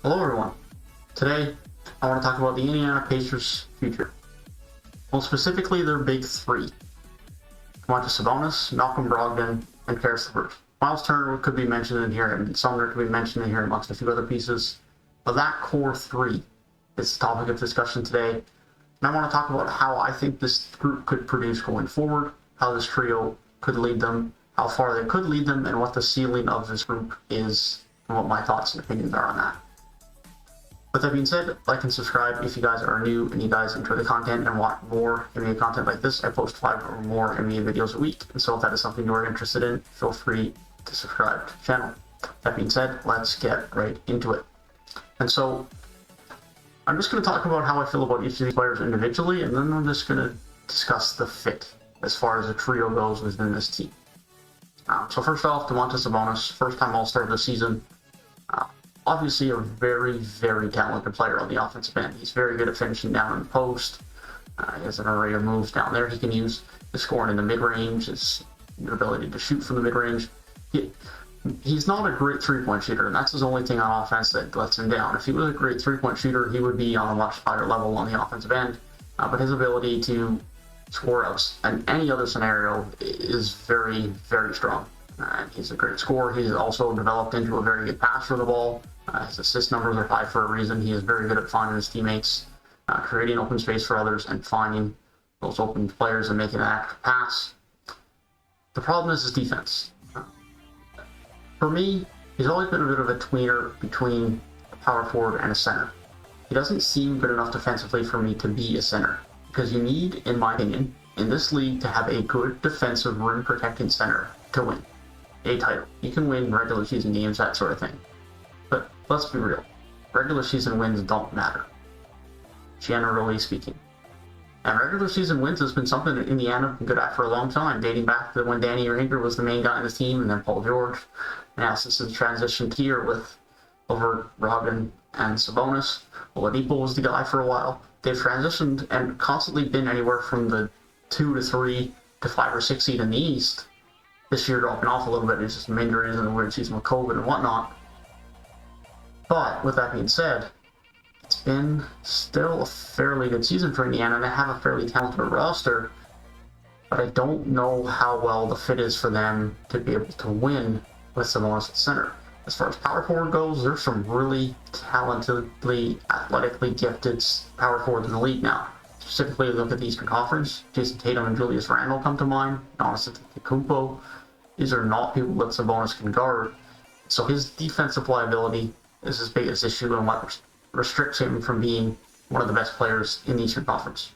Hello everyone. Today, I want to talk about the Indiana Pacers' future. Well, specifically their big three. Domantas, Sabonis, Malcom, Brogdon, and Caris. Miles Turner could be mentioned in here, and Sumner could be mentioned in here amongst a few other pieces. But that core three is the topic of discussion today. And I want to talk about how I think this group could produce going forward, how this trio could lead them, how far they could lead them, and what the ceiling of this group is, and what my thoughts and opinions are on that. With that being said, like and subscribe if you guys are new and you guys enjoy the content and want more NBA content like this. I post 5 or more NBA videos a week, and so if that is something you're interested in, feel free to subscribe to the channel. That being said, let's get right into it. And so, I'm just going to talk about how I feel about each of these players individually, and then I'm just going to discuss the fit as far as the trio goes within this team. So first off, Domantas Sabonis, first-time All-Star of the season. Obviously a very, very talented player on the offensive end. He's very good at finishing down in the post. He has an array of moves down there he can use. His scoring in the mid-range, his ability to shoot from the mid-range. He's not a great three-point shooter, and that's his only thing on offense that lets him down. If he was a great three-point shooter, he would be on a much higher level on the offensive end. But his ability to score outs in any other scenario is very, very strong. He's a great scorer. He's also developed into a very good passer of the ball. His assist numbers are high for a reason. He is very good at finding his teammates, creating open space for others, and finding those open players and making an active pass. The problem is his defense. For me, he's always been a bit of a tweener between a power forward and a center. He doesn't seem good enough defensively for me to be a center, because you need, in my opinion, in this league to have a good defensive rim protecting center to win a title. You can win regular season games, that sort of thing. But let's be real. Regular season wins don't matter, generally speaking. And regular season wins has been something that Indiana has been good at for a long time, dating back to when Danny Ranger was the main guy in the team, and then Paul George. Now since the transition here with Levert, Brogdon, and Sabonis, Oladipo was the guy for a while. They've transitioned and constantly been anywhere from the 2 to 3 to 5 or 6 seed in the East. This year dropping off a little bit, it's just some injuries and a weird season with COVID and whatnot. But with that being said, it's been still a fairly good season for Indiana, and they have a fairly talented roster. But I don't know how well the fit is for them to be able to win with Sabonis at center. As far as power forward goes, there's some really talentedly, athletically gifted power forwards in the league now. Specifically, look at the Eastern Conference. Jason Tatum and Julius Randle come to mind. Giannis Antetokounmpo. These are not people that Sabonis can guard. So his defensive liability is his biggest issue, and what restricts him from being one of the best players in the Eastern Conference.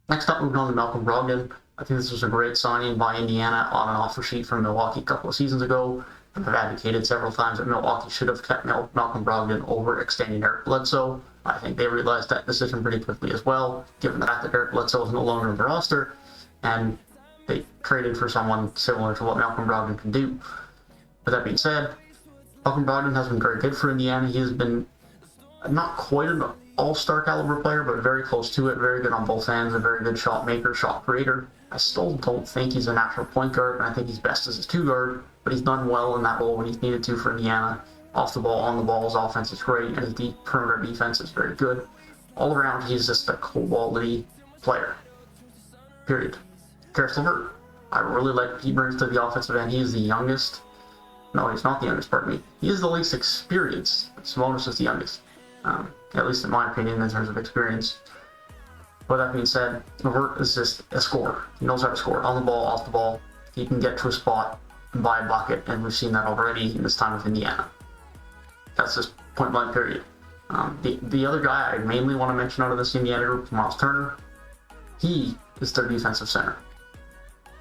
Next up, moving on to Malcom Brogdon. I think this was a great signing by Indiana on an offer sheet from Milwaukee a couple of seasons ago. I've advocated several times that Milwaukee should have kept Malcom Brogdon over extending Eric Bledsoe. I think they realized that decision pretty quickly as well, given the fact that Eric Bledsoe is no longer in the roster, and they traded for someone similar to what Malcom Brogdon can do. With that being said, Malcom Brogdon has been very good for Indiana. He has been not quite an all-star caliber player, but very close to it, very good on both ends, a very good shot maker, shot creator. I still don't think he's a natural point guard, and I think he's best as a 2-guard, but he's done well in that role when he's needed to for Indiana. Off the ball, on the ball, his offense is great, and his deep perimeter defense is very good. All around, he's just a quality player. Period. Caris Levert. I really like what he brings to the offensive end. He is the youngest. No, he's not the youngest, pardon me. He is the least experienced. Sabonis is the youngest. At least in my opinion, in terms of experience. With that being said, Levert is just a scorer. He knows how to score. On the ball, off the ball. He can get to a spot and buy a bucket, and we've seen that already in this time with Indiana. That's just point blank period. The other guy I mainly want to mention out of this Indiana group is Miles Turner. He is their defensive center.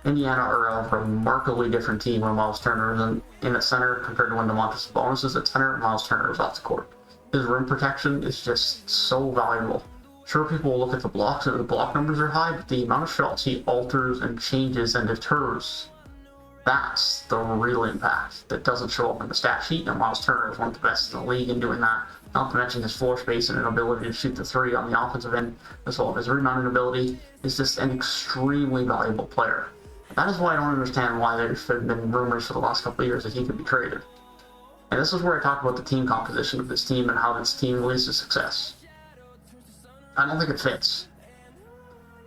Indiana are a remarkably different team when Miles Turner is in at center compared to when Domantas Sabonis is at center and Miles Turner is off the court. His rim protection is just so valuable. Sure, people will look at the blocks and the block numbers are high, but the amount of shots he alters and changes and deters, that's the real impact that doesn't show up in the stat sheet, and Miles Turner is one of the best in the league in doing that. Not to mention his floor space and an ability to shoot the 3 on the offensive end, as well as his rebounding ability. Is just an extremely valuable player. That is why I don't understand why there's been rumors for the last couple of years that he could be traded. And this is where I talk about the team composition of this team and how this team leads to success. I don't think it fits.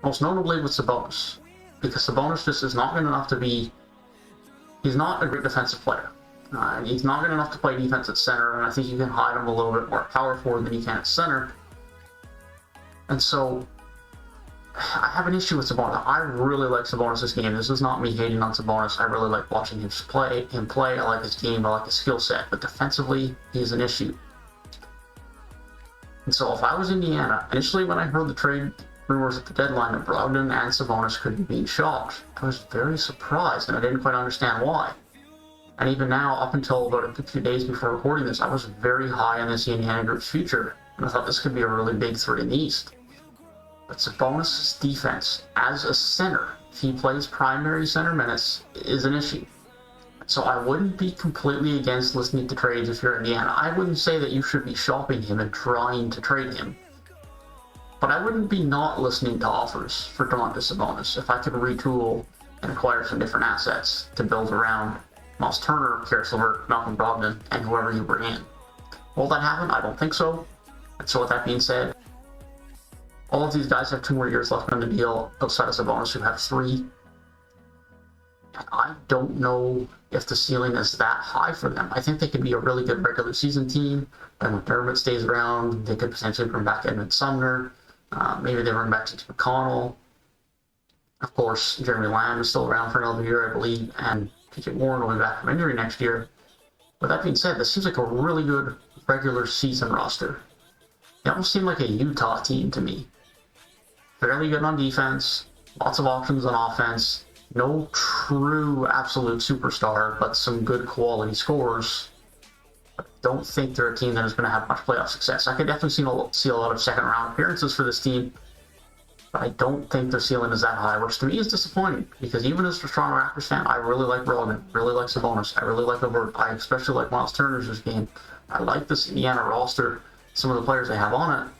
Most notably with Sabonis, because Sabonis just is not good enough to be. He's not a great defensive player. He's not good enough to play defense at center, and I think you can hide him a little bit more at power forward than you can at center. And so, I have an issue with Sabonis. I really like Sabonis' game. This is not me hating on Sabonis. I really like watching him play. I like his game. I like his skill set. But defensively, he's an issue. And so, if I was Indiana, initially when I heard the trade rumors at the deadline that Brogdon and Sabonis could be being shopped, I was very surprised, and I didn't quite understand why. And even now, up until about a few days before recording this, I was very high on this Indiana group's future, and I thought this could be a really big threat in the East. But Sabonis' defense, as a center, if he plays primary center minutes, is an issue. So I wouldn't be completely against listening to trades if you're Indiana. I wouldn't say that you should be shopping him and trying to trade him. But I wouldn't be not listening to offers for Domantas Sabonis if I could retool and acquire some different assets to build around Miles Turner, Caris, Levert, Malcom, Brogdon, and whoever you bring in. Will that happen? I don't think so. And so with that being said, all of these guys have 2 more years left on the deal outside of Sabonis, who have 3. And I don't know if the ceiling is that high for them. I think they could be a really good regular season team. And when McDermott stays around, they could potentially bring back Edmund Sumner. Maybe they bring back T.J. McConnell. Of course, Jeremy Lamb is still around for another year, I believe, and P.J. Warren will be back from injury next year. With that being said, this seems like a really good regular season roster. They almost seem like a Utah team to me. Fairly good on defense, lots of options on offense, no true absolute superstar, but some good quality scorers. I don't think they're a team that is going to have much playoff success. I could definitely see a lot of second round appearances for this team, but I don't think their ceiling is that high, which to me is disappointing, because even as a Toronto Raptors fan, I really like Brogdon, really like Sabonis, I really like Levert, I especially like Miles Turner's game. I like this Indiana roster, some of the players they have on it.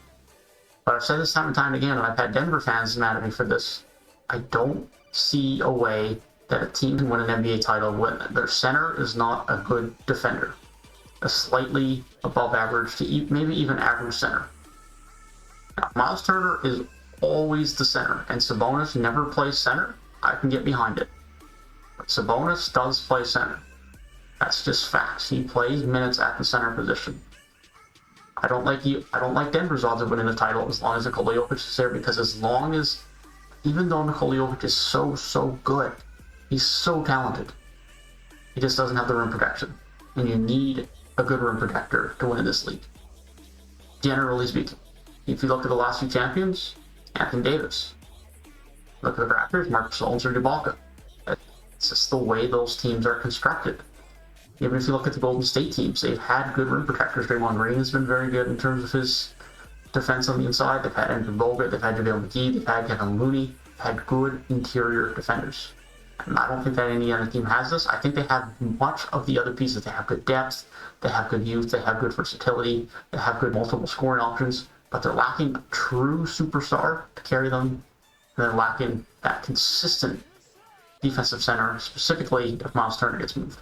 But I've said this time and time again, and I've had Denver fans mad at me for this. I don't see a way that a team can win an NBA title when their center is not a good defender. A slightly above average to maybe even average center. Now, Miles Turner is always the center, and Sabonis never plays center. I can get behind it. But Sabonis does play center. That's just facts. He plays minutes at the center position. I don't like Denver's odds of winning the title as long as Nikola Jokic is there, because even though Nikola Jokic is so good, he's so talented, he just doesn't have the rim protection. And you need a good rim protector to win in this league. Generally speaking. If you look at the last few champions, Anthony Davis. Look at the Raptors, Marc Gasol or Ibaka. It's just the way those teams are constructed. Even if you look at the Golden State teams, they've had good rim protectors. Draymond Green has been very good in terms of his defense on the inside. They've had Andrew Bogut, they've had JaVale McGee, they've had Kevin Looney, had good interior defenders. And I don't think that any other team has this. I think they have much of the other pieces. They have good depth, they have good youth, they have good versatility, they have good multiple scoring options, but they're lacking a true superstar to carry them, and they're lacking that consistent defensive center, specifically if Miles Turner gets moved.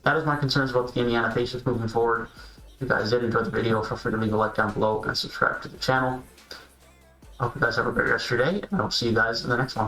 That is my concerns about the Indiana Pacers moving forward. If you guys did enjoy the video, feel free to leave a like down below and subscribe to the channel. I hope you guys have a great rest of your day, and I'll see you guys in the next one.